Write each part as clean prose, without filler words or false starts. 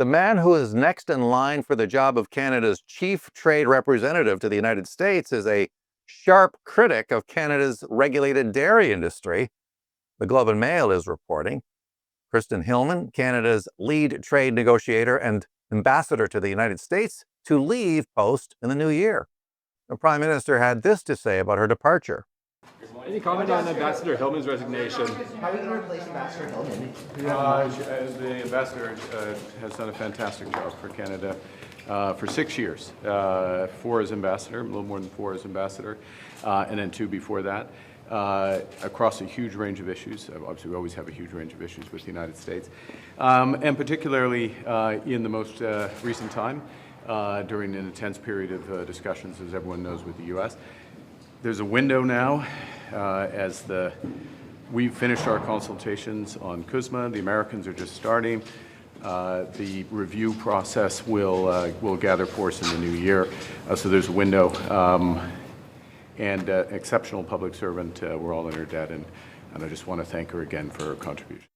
The man who is next in line for the job of Canada's chief trade representative to the United States is a sharp critic of Canada's regulated dairy industry. The Globe and Mail is reporting. Kirsten Hillman, Canada's lead trade negotiator and ambassador to the United States, to leave post in the new year. The Prime Minister had this to say about her departure. Any comment on Ambassador Hillman's resignation? How are you going to replace Ambassador Hillman? The ambassador has done a fantastic job for Canada for 6 years. 4 as ambassador, a little more than 4 as ambassador, and then 2 before that, across a huge range of issues. Obviously, we always have a huge range of issues with the United States, and particularly in the most recent time, during an intense period of discussions, as everyone knows, with the U.S. There's a window now as we've finished our consultations on CUSMA. The Americans are just starting. The review process will gather force in the new year. So there's a window. And exceptional public servant. We're all in her debt, and I just want to thank her again for her contribution.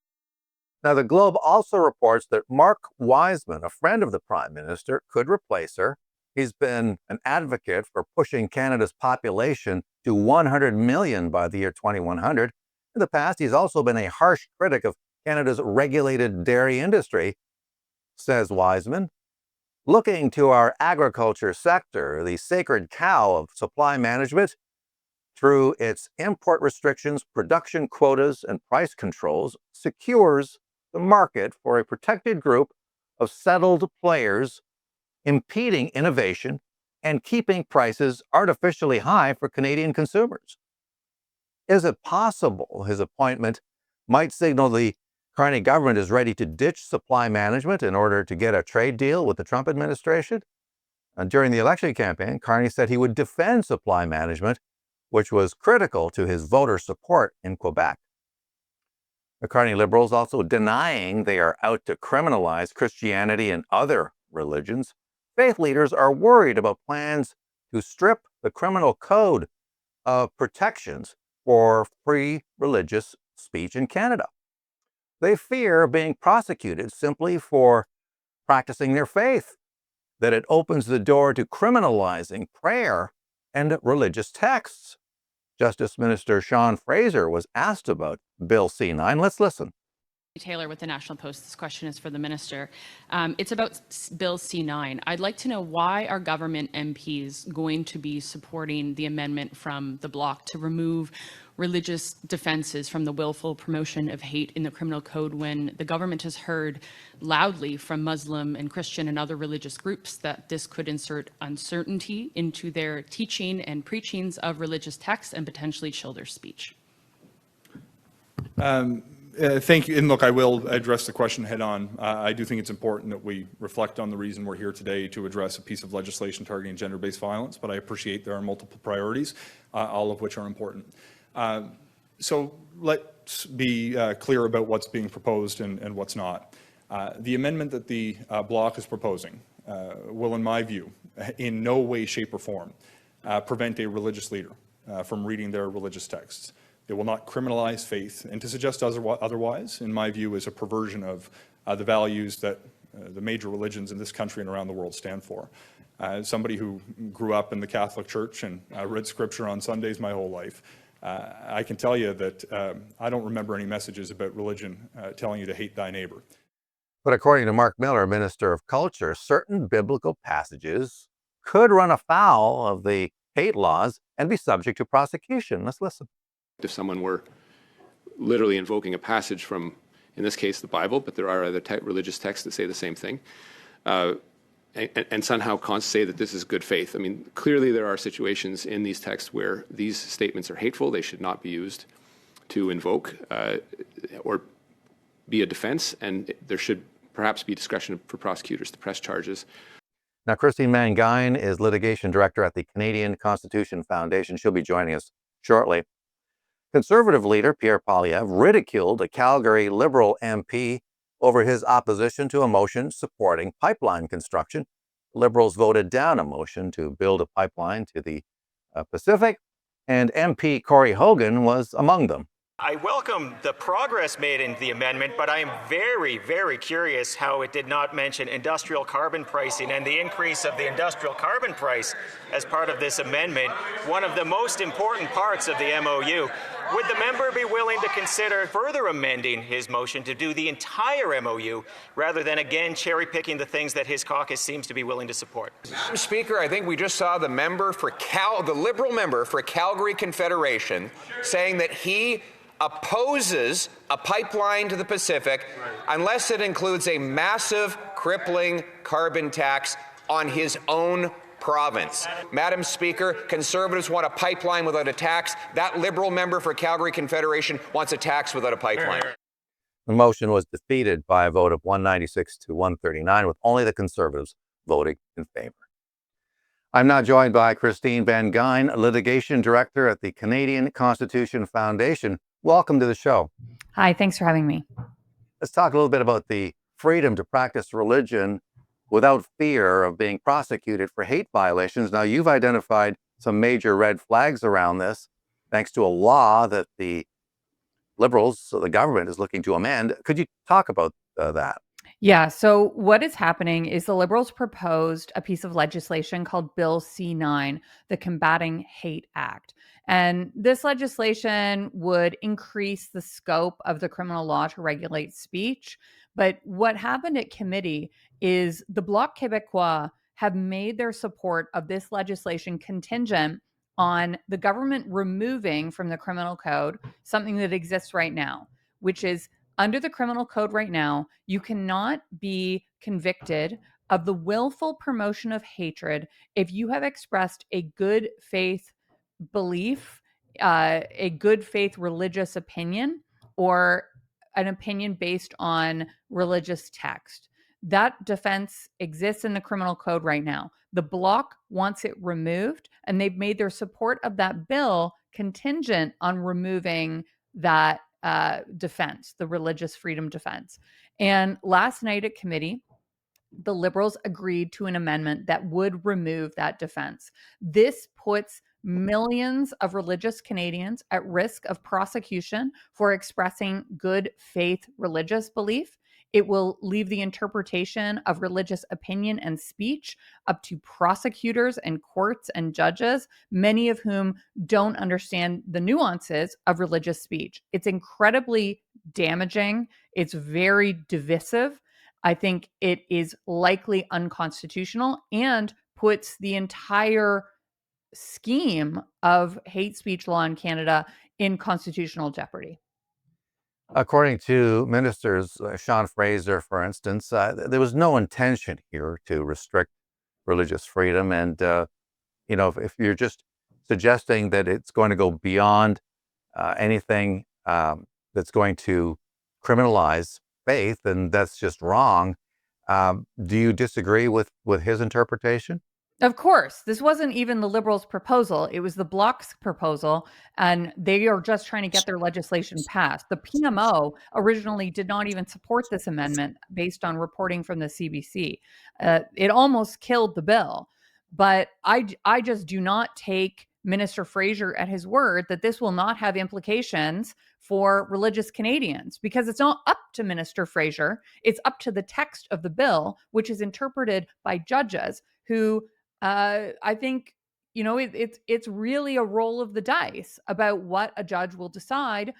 Now, the Globe also reports that Marc Wiseman, a friend of the Prime Minister, could replace her. He's been an advocate for pushing Canada's population to 100 million by the year 2100. In the past, he's also been a harsh critic of Canada's regulated dairy industry, says Wiseman. Looking to our agriculture sector, the sacred cow of supply management, through its import restrictions, production quotas, and price controls, secures the market for a protected group of settled players, impeding innovation and keeping prices artificially high for Canadian consumers. Is it possible his appointment might signal the Carney government is ready to ditch supply management in order to get a trade deal with the Trump administration? And during the election campaign, Carney said he would defend supply management, which was critical to his voter support in Quebec. The Carney Liberals also denying they are out to criminalize Christianity and other religions. Faith leaders are worried about plans to strip the criminal code of protections for free religious speech in Canada. They fear being prosecuted simply for practicing their faith, that it opens the door to criminalizing prayer and religious texts. Justice Minister Sean Fraser was asked about Bill C-9. Let's listen. Taylor with the National Post. This question is for the minister. It's about Bill C-9. I'd like to know why are government MPs going to be supporting the amendment from the Bloc to remove religious defenses from the willful promotion of hate in the criminal code when the government has heard loudly from Muslim and Christian and other religious groups that this could insert uncertainty into their teaching and preachings of religious texts and potentially chill their speech? Thank you. And look, I will address the question head on. I do think it's important that we reflect on the reason we're here today to address a piece of legislation targeting gender-based violence, but I appreciate there are multiple priorities, all of which are important. So let's be clear about what's being proposed and what's not. The amendment that the Bloc is proposing will, in my view, in no way, shape, or form prevent a religious leader from reading their religious texts. It will not criminalize faith, and to suggest otherwise, in my view, is a perversion of the values that the major religions in this country and around the world stand for. As somebody who grew up in the Catholic Church and read Scripture on Sundays my whole life, I can tell you that I don't remember any messages about religion telling you to hate thy neighbor. But according to Mark Miller, Minister of Culture, certain biblical passages could run afoul of the hate laws and be subject to prosecution. Let's listen. If someone were literally invoking a passage from, in this case, the Bible, but there are other religious texts that say the same thing, and somehow say that this is good faith. I mean, clearly there are situations in these texts where these statements are hateful. They should not be used to invoke or be a defense, and there should perhaps be discretion for prosecutors to press charges. Now, Christine Van Geyn is litigation director at the Canadian Constitution Foundation. She'll be joining us shortly. Conservative leader Pierre Poilievre ridiculed a Calgary Liberal MP over his opposition to a motion supporting pipeline construction. Liberals voted down a motion to build a pipeline to the Pacific, and MP Corey Hogan was among them. I welcome the progress made in the amendment, but I am very, very curious how it did not mention industrial carbon pricing and the increase of the industrial carbon price as part of this amendment, one of the most important parts of the MOU. Would the member be willing to consider further amending his motion to do the entire MOU rather than again cherry-picking the things that his caucus seems to be willing to support? Madam Speaker, I think we just saw the Liberal member for Calgary Confederation saying that he opposes a pipeline to the Pacific unless it includes a massive, crippling carbon tax on his own province. Madam Speaker, Conservatives want a pipeline without a tax. That Liberal member for Calgary Confederation wants a tax without a pipeline. The motion was defeated by a vote of 196 to 139, with only the Conservatives voting in favor. I'm now joined by Christine Van Geyn, litigation director at the Canadian Constitution Foundation. Welcome to the show. Hi, thanks for having me. Let's talk a little bit about the freedom to practice religion without fear of being prosecuted for hate violations. Now, you've identified some major red flags around this, thanks to a law that the Liberals, so the government, is looking to amend. Could you talk about that? Yeah, so what is happening is the Liberals proposed a piece of legislation called Bill C-9, the Combating Hate Act. And this legislation would increase the scope of the criminal law to regulate speech. But what happened at committee is the Bloc Québécois have made their support of this legislation contingent on the government removing from the criminal code something that exists right now, which is under the criminal code right now, you cannot be convicted of the willful promotion of hatred if you have expressed a good faith belief, a good faith religious opinion, or an opinion based on religious text. That defense exists in the criminal code right now. The Bloc wants it removed, and they've made their support of that bill contingent on removing that defense, the religious freedom defense. And last night at committee, the Liberals agreed to an amendment that would remove that defense. This puts millions of religious Canadians at risk of prosecution for expressing good faith religious belief. It will leave the interpretation of religious opinion and speech up to prosecutors and courts and judges, many of whom don't understand the nuances of religious speech. It's incredibly damaging. It's very divisive. I think it is likely unconstitutional and puts the entire scheme of hate speech law in Canada in constitutional jeopardy. According to ministers, Sean Fraser, for instance, there was no intention here to restrict religious freedom. And, if you're just suggesting that it's going to go beyond anything that's going to criminalize faith, then that's just wrong. Do you disagree with his interpretation? Of course, this wasn't even the Liberals' proposal. It was the Bloc's proposal, and they are just trying to get their legislation passed. The PMO originally did not even support this amendment based on reporting from the CBC. It almost killed the bill. But I just do not take Minister Fraser at his word that this will not have implications for religious Canadians, because it's not up to Minister Fraser. It's up to the text of the bill, which is interpreted by judges who I think, it's really a roll of the dice about what a judge will decide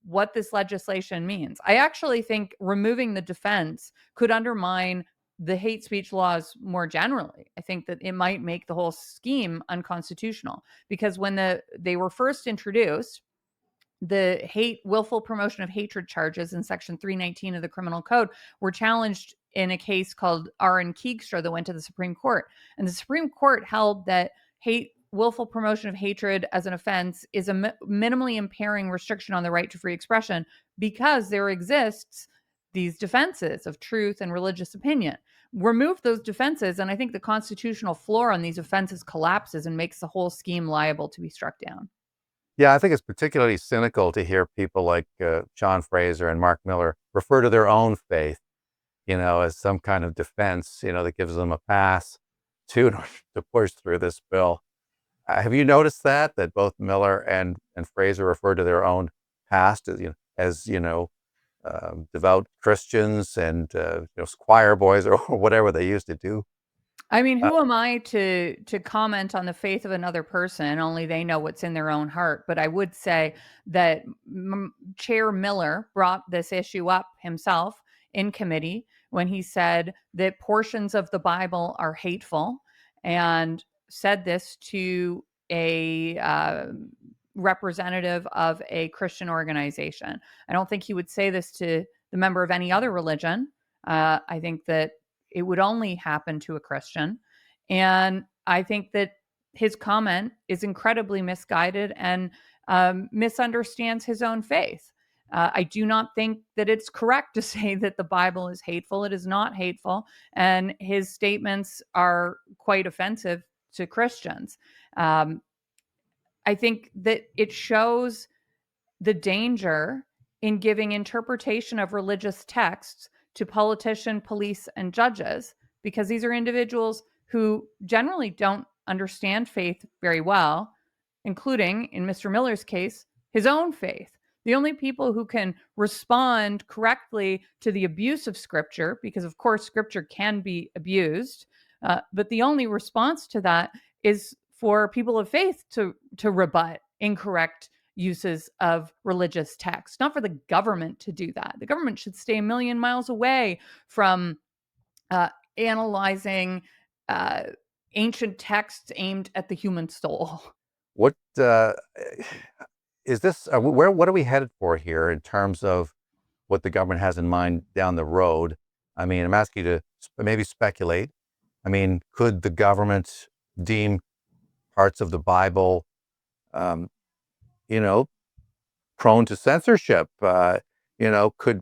what this legislation means. I actually think removing the defense could undermine the hate speech laws more generally. I think that it might make the whole scheme unconstitutional, because when they were first introduced, the willful promotion of hatred charges in section 319 of the criminal code were challenged in a case called R.N. Keegstra that went to the Supreme Court. And the Supreme Court held that willful promotion of hatred as an offense is a minimally impairing restriction on the right to free expression, because there exists these defenses of truth and religious opinion. Remove those defenses, and I think the constitutional floor on these offenses collapses and makes the whole scheme liable to be struck down. Yeah, I think it's particularly cynical to hear people like Sean Fraser and Mark Miller refer to their own faith, as some kind of defense, that gives them a pass to push through this bill. Have you noticed that both Miller and Fraser refer to their own past as devout Christians and choir boys or whatever they used to do. I mean, who am I to comment on the faith of another person? Only they know what's in their own heart. But I would say that Chair Miller brought this issue up himself in committee when he said that portions of the Bible are hateful, and said this to a representative of a Christian organization. I don't think he would say this to the member of any other religion. I think that it would only happen to a Christian. And I think that his comment is incredibly misguided and misunderstands his own faith. I do not think that it's correct to say that the Bible is hateful. It is not hateful. And his statements are quite offensive to Christians. I think that it shows the danger in giving interpretation of religious texts to politicians, police, and judges, because these are individuals who generally don't understand faith very well, including, in Mr. Miller's case, his own faith. The only people who can respond correctly to the abuse of Scripture, because of course Scripture can be abused, but the only response to that is for people of faith to rebut incorrect uses of religious text, not for the government to do that. The government should stay a million miles away from analyzing ancient texts aimed at the human soul. What is this? What are we headed for here in terms of what the government has in mind down the road? I mean, I'm asking you to maybe speculate. I mean, could the government deem parts of the Bible, prone to censorship? Could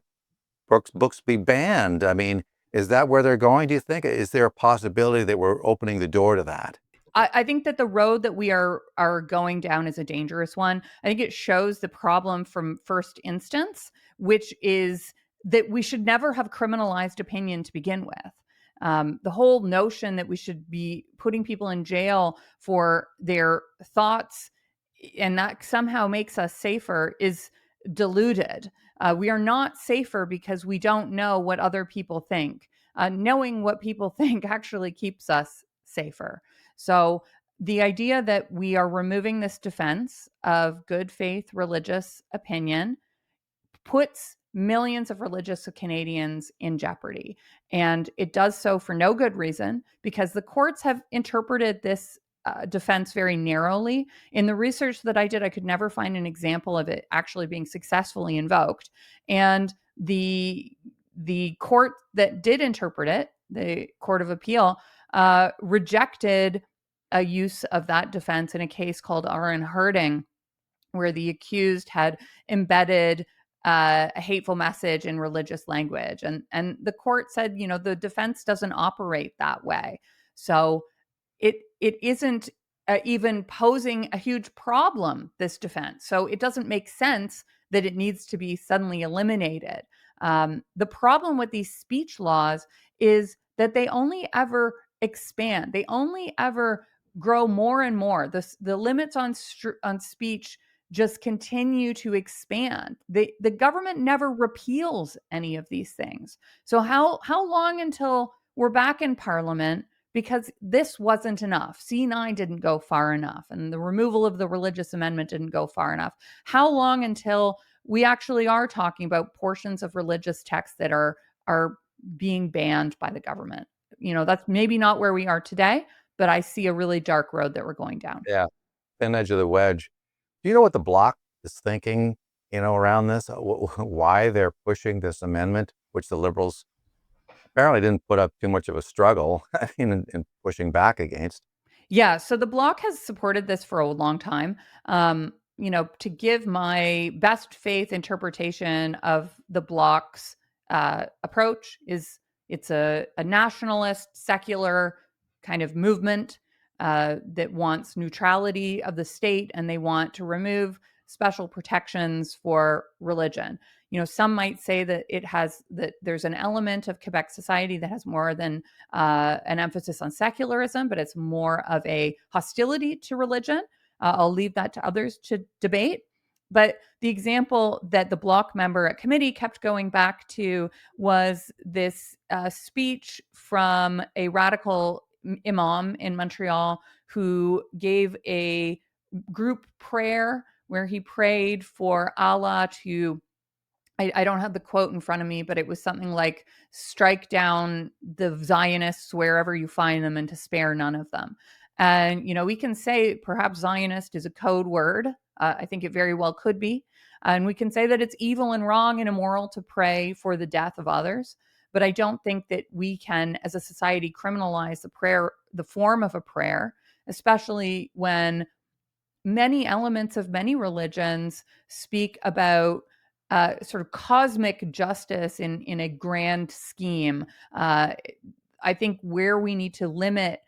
books be banned? I mean, is that where they're going, do you think? Is there a possibility that we're opening the door to that? I think that the road that we are going down is a dangerous one. I think it shows the problem from first instance, which is that we should never have criminalized opinion to begin with. The whole notion that we should be putting people in jail for their thoughts and that somehow makes us safer is deluded. We are not safer because we don't know what other people think. Knowing what people think actually keeps us safer. So the idea that we are removing this defense of good faith religious opinion puts millions of religious Canadians in jeopardy. And it does so for no good reason, because the courts have interpreted this defense very narrowly. In the research that I did, I could never find an example of it actually being successfully invoked. And the court that did interpret it, the Court of Appeal, rejected a use of that defense in a case called R.N. Herding, where the accused had embedded a hateful message in religious language. And the court said, the defense doesn't operate that way. So it isn't even posing a huge problem, this defense. So it doesn't make sense that it needs to be suddenly eliminated. The problem with these speech laws is that they only ever expand. They only ever grow more and more. The limits on speech just continue to expand. The government never repeals any of these things. So how long until we're back in Parliament? Because this wasn't enough. C9 didn't go far enough, and the removal of the religious amendment didn't go far enough. How long until we actually are talking about portions of religious texts that are being banned by the government? That's maybe not where we are today, but I see a really dark road that we're going down. Yeah, thin edge of the wedge. Do you know what the Bloc is thinking, around this? Why they're pushing this amendment, which the Liberals apparently didn't put up too much of a struggle, in pushing back against? Yeah, so the Bloc has supported this for a long time. To give my best faith interpretation of the Bloc's approach is it's a nationalist, secular kind of movement that wants neutrality of the state, and they want to remove special protections for religion. Some might say that there's an element of Quebec society that has more than an emphasis on secularism, but it's more of a hostility to religion. I'll leave that to others to debate. But the example that the Bloc member at committee kept going back to was this speech from a radical imam in Montreal who gave a group prayer where he prayed for Allah to, I don't have the quote in front of me, but it was something like, strike down the Zionists wherever you find them and to spare none of them. And, we can say perhaps Zionist is a code word. I think it very well could be. And we can say that it's evil and wrong and immoral to pray for the death of others. But I don't think that we can, as a society, criminalize the prayer, the form of a prayer, especially when many elements of many religions speak about sort of cosmic justice in a grand scheme. I think where we need to limit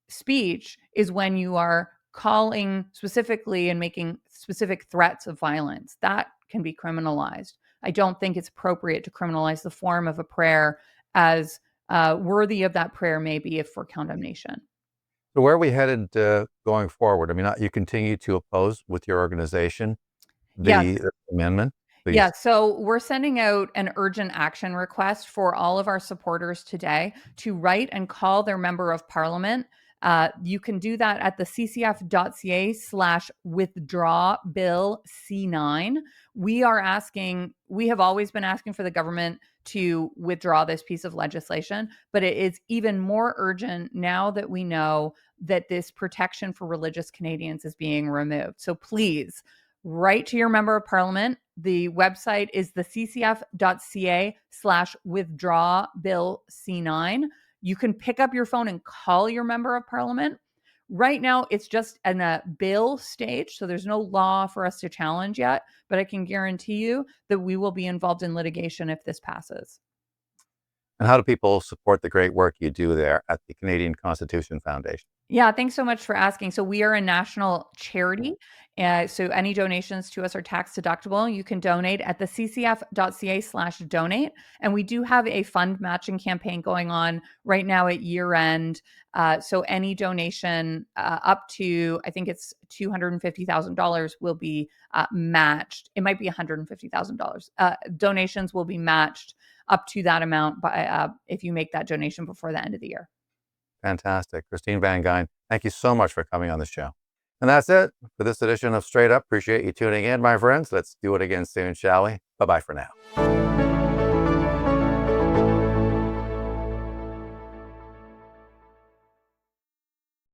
speech is when you are calling specifically and making specific threats of violence. That can be criminalized. I don't think it's appropriate to criminalize the form of a prayer, as worthy of that prayer may be if for condemnation. So where are we headed going forward? I mean, you continue to oppose with your organization the amendment? Please. Yeah, so we're sending out an urgent action request for all of our supporters today to write and call their member of parliament. You can do that at the ccf.ca/withdraw bill C9. We have always been asking for the government to withdraw this piece of legislation, but it is even more urgent now that we know that this protection for religious Canadians is being removed. So please write to your member of parliament. The website is the ccf.ca/withdraw bill C9. You can pick up your phone and call your member of parliament. Right now, it's just in a bill stage, so there's no law for us to challenge yet, but I can guarantee you that we will be involved in litigation if this passes. And how do people support the great work you do there at the Canadian Constitution Foundation? Yeah, thanks so much for asking. So we are a national charity. So any donations to us are tax deductible. You can donate at the ccf.ca/donate. And we do have a fund matching campaign going on right now at year end. So any donation up to, I think it's $250,000 will be matched. It might be $150,000. Donations will be matched up to that amount by if you make that donation before the end of the year. Fantastic. Christine Van Geyn, thank you so much for coming on the show. And that's it for this edition of Straight Up. Appreciate you tuning in, my friends. Let's do it again soon, shall we? Bye-bye for now.